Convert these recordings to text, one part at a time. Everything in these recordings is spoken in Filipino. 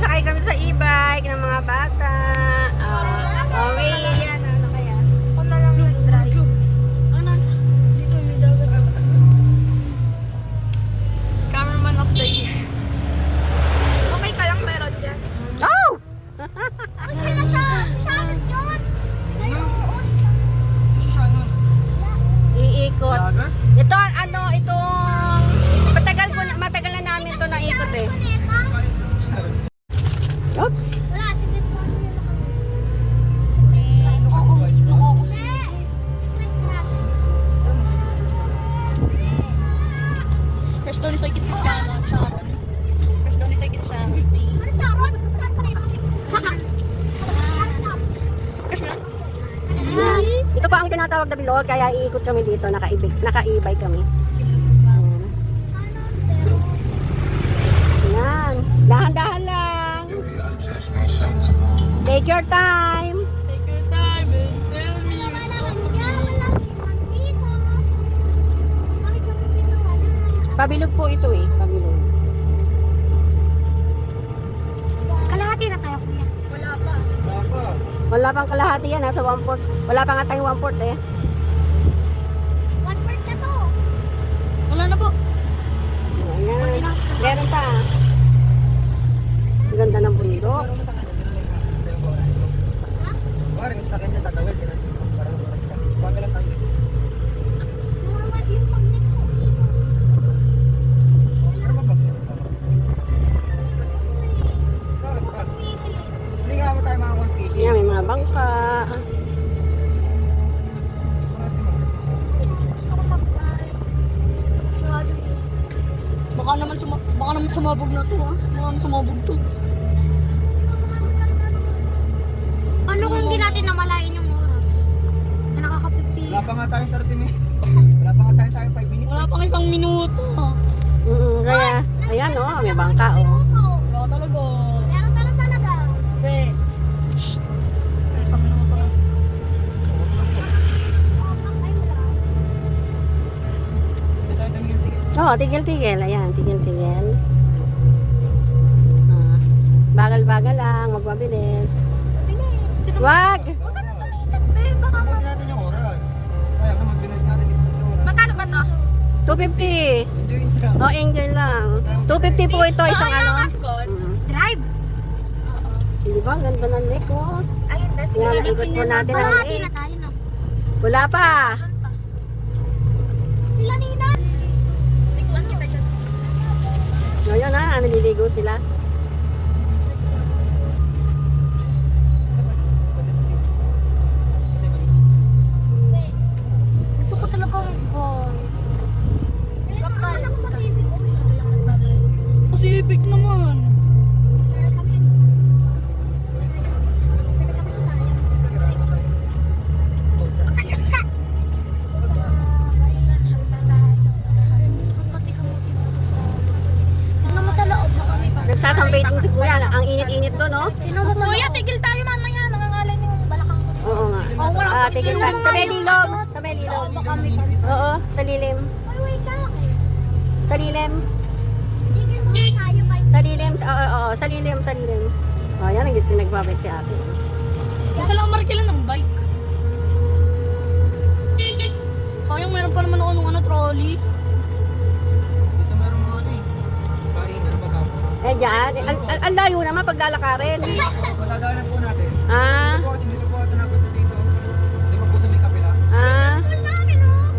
Sasakay kami sa e-bike ng mga bata. Okay, yan. Ano kaya? Ako na lang nag-drive. Ano? Dito may dagat. Cameraman of the year. Okay ka lang meron dyan. Oh! Ay, sila siya! Sasakit yun! Iikot. Ito, ano, itong... Matagal na namin ito naikot eh. Oops! Wala, secret formula na kami. Secret crack. First doon sa ikit sa Sharon. First doon sa ikit sa Ano Sharon? Saan pa rin? First doon? Yan. Ito pa ang tinatawag na bilog, kaya iikot kami dito, naka-e-bike kami. Yan. Dahan-dahan lang. Take your time. Take your time and tell me Wala what's naman up. niya, wala 1 piso. Bakit 1 piso wala? Pabilog po ito eh, pabilog. Kalahati na tayo, kuya. Wala pa. Wala pang kalahati yan, nasa 1/4. Wala pa nga tayong 1/4 eh. 1/4 na to. Wala na po. Ayan. Meron pa. Ang ganda ng bundok. Nawawala yung magnet ko. Yan, may mga bangka. Baka naman sumabog na to ha. Baka naman sumabog to. Ano kung hindi natin namalayan yung oras? Na nakaka-50. Wala pa nga tayong 30 minutes. Wala pa nga tayong 5 minutes. Wala pang isang minuto. Kaya, ayan oh, may bangka oh. Wala talaga. Meron talaga. Okay. Shh. Isang minuto na. Hindi tayo tumigil-tigil. Oo, tigil-tigil. Ayan, tigil-tigil. Bagal-bagal lang, magmabilis. Wag! Huwag ka na sumilat, babe. Baka Tapusin natin yung oras. Sayang naman, pinag natin dito sa oras. magkano ba to? 250. Enjoy lang. Oh, enjoy lang. 250 po ito, isang ano. Drive. Di ba? Ang ganda ng lake oh. Ayun, that's Yan, ikot po natin ang Kalahati na lake. tayo na. Wala pa. Sila Nina. Tignan kita dyan. Ngayon na, naliligo sila. Gusto ko talaga mag-boy. Sakal ako Pacific Ocean. Pacific naman. Pero kami sa sayang. Tingnan mo sa loob na kami pa. Nagsasambating si Kuya. Ang init-init to, no? Tingnan mo sa Kuya, loob. tigil tayo mamaya. Nangangalan yung balakang ko. Oo nga. Oh, wala Ah, sakit tigil yung lang. mga Sa may yung lilom. Sa may lilom. kami. Oo, sa lilim. Ay, wait ka. Sa lilim. Tigil mo nga tayo, Mike. Sa lilim. Oo, sa lilim, sa lilim. Oh, yan ang nagbabalik si ate. Kasi lang markilan ng bike. Sayang meron pa naman ako nung trolley. Dito meron mga ano eh. Karina, maghapon. Eh, dyan. Ang layo naman paglalakarin. Matadaanan po natin. Ah, Dito po kasi dito po ito na sa dito. Di ba po sa may kapila? ah. School namin, oh.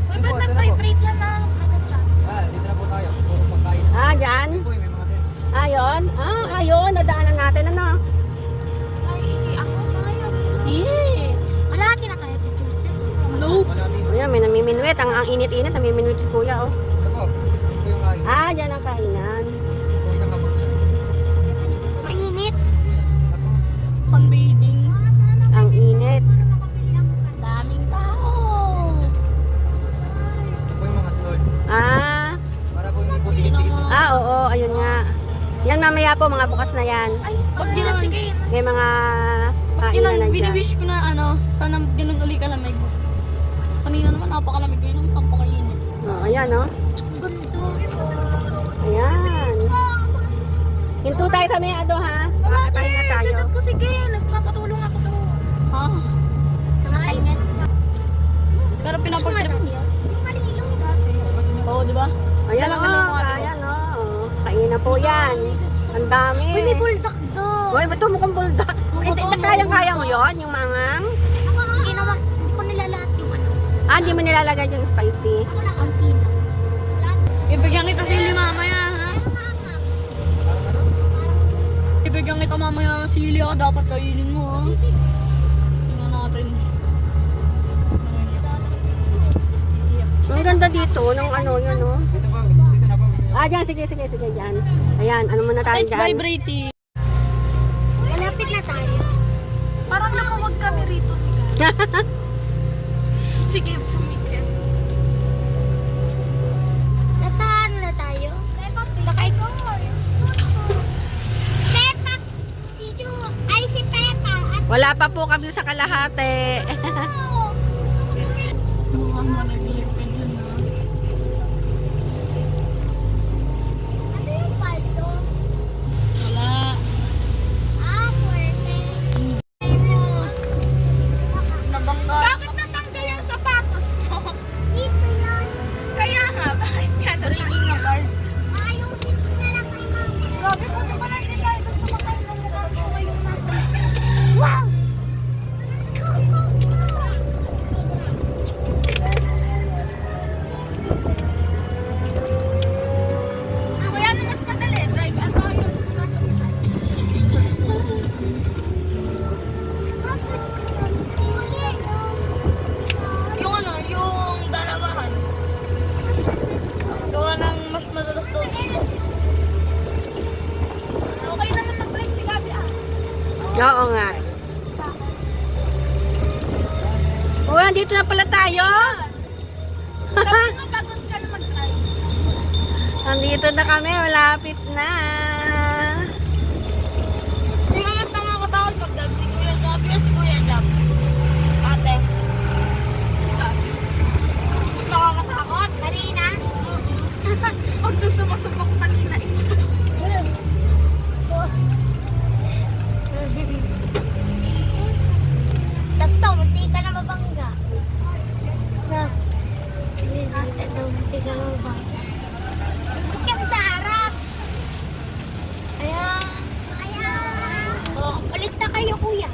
Uy, ba't nag-vibrate yan na? Dito na po tayo. Puro pagkain. Ah, dyan. Dito po may mga tent. Ayun. Ayun. Nadaanan natin, ano? Ay, ako sayang. Yeah. Kalahati na tayo, Princess. Nope. Wala dito. Ayan, may namiminwet. Ang init-init, namiminwet si Kuya, oh. Ito po. Ito po yung kain. Ah, dyan ang kainan. Ito isang kapag na. Mainit. Sunbathing. Sana Ang init. para makabili ng pagkain. Daming tao. Ito po yung mga stall. Ah, Para po hindi po tigil-tigil. oo, ayun nga. Yan mamaya po, mga bukas na yan. Ay, pag ginan, May mga pag kainan na dyan. biniwish ko na sana ganun uli kalamig. Kanina naman napakalamig, ngayon naman napakainit. Oh, ayan, oh. Ganda. Dito tayo sa may ano ha. Makakapahinga tayo. Chat ko sige, nagpapatulong ako doon. Ha? Nakakaingat. Pero pinapagtrip. Yung kanilo. Oo, di ba? Ayan o, ayan o. Kain na po yan. Ang dami. Uy, may bulldog doon. Uy, ba't mukhang buldak? Hindi, kayang-kaya mo yon yung mangang? Ako ang ginawa. Hindi ko nilalahat yung ano. Ah, hindi mo nilalagay yung spicy. Ang tina. Ibigyan kita sili mamaya, ha? Ibigyan kita mamaya ng sili, ha? Dapat kainin mo, ha? Tingnan natin. Ang ganda dito, ng ano, yun o. Dito ba? Dito na ba? Ah, dyan, sige, dyan. Ayan, ano muna tayo It's dyan? vibrating. Malapit na tayo. Parang namuwag kami rito, tika. Sige, sa weekend. Nasa ano na tayo? Nakay ko. Peppa. Si Ju. Ay, si Peppa. At Wala pa po kami sa kalahati. Mga managilip ka dyan, ha? ano yung paldo? Wala. Ah, fuerte. Nabangga. Bakit natanggal yung sapatos mo? Dito yan. Kaya nga, bakit ka breaking apart? Ayusin ko na lang kay mama. Grabe po, di ba lang tayo dun sa makain ng mukha ko yung nasa... Wow! Kuya, ano mas madali? Drive at o yung nasa Yung ano, yung dalawahan. Gawa ng mas madalas doon. Okay naman mag-drive si Gabi, ah. Oo nga. Oh, andito na pala tayo. Sabi mo, pagod ka na mag-drive. Andito na kami, malapit na. Sino mas nakakatakot pag-drive? Si Kuya Gabi o si Kuya Jam? Ate. Mas nakakatakot? Kanina? Magsusumasubok kanina eh. Tapos munti ka na mabangga. Na. Ito, munti ka na mabangga. Ba't yung sa harap? Ayan. Ayan. Oh, palit na kayo, kuya.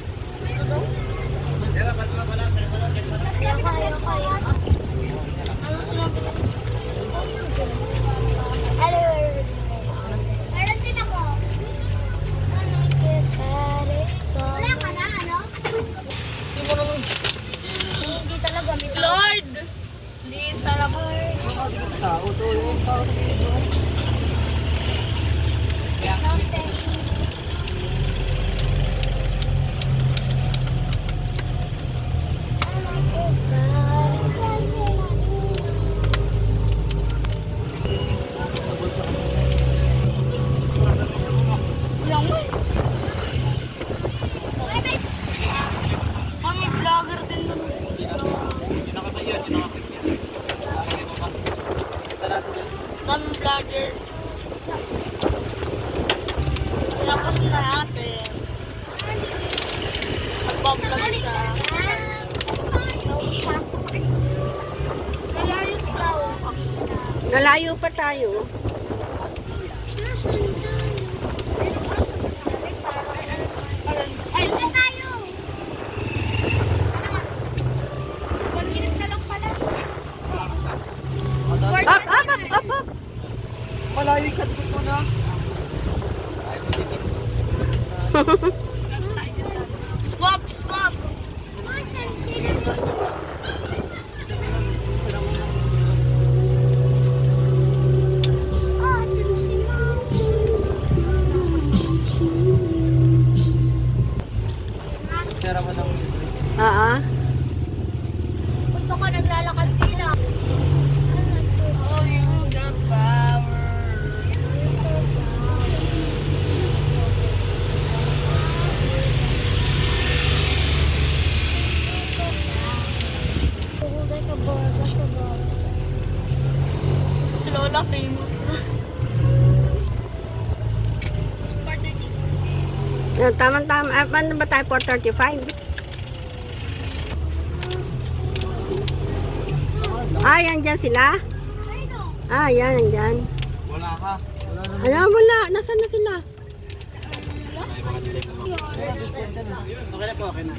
Kaya. Meron din ako. Wala ka na, ano? Hindi talaga. Lord! Please, sana po. Tao to, yung tao sa pinig mo. Walang mo. Kami vlogger din doon. Kami vlogger. Tapos na natin. Nagbablog siya. Nalayo pa tayo. Ay, Ito tayo. mag-init na lang pala. Up. Malayo ka, dikit mo na. Swap! Pera mo lang. Ba't baka naglalakad sila? Oh, you got power. Tama-tama. Ano ba tayo? 4:35? Yan dyan sila? Yan, andyan. Wala ka. Wala. Nasaan na sila? Okay na po, okay na.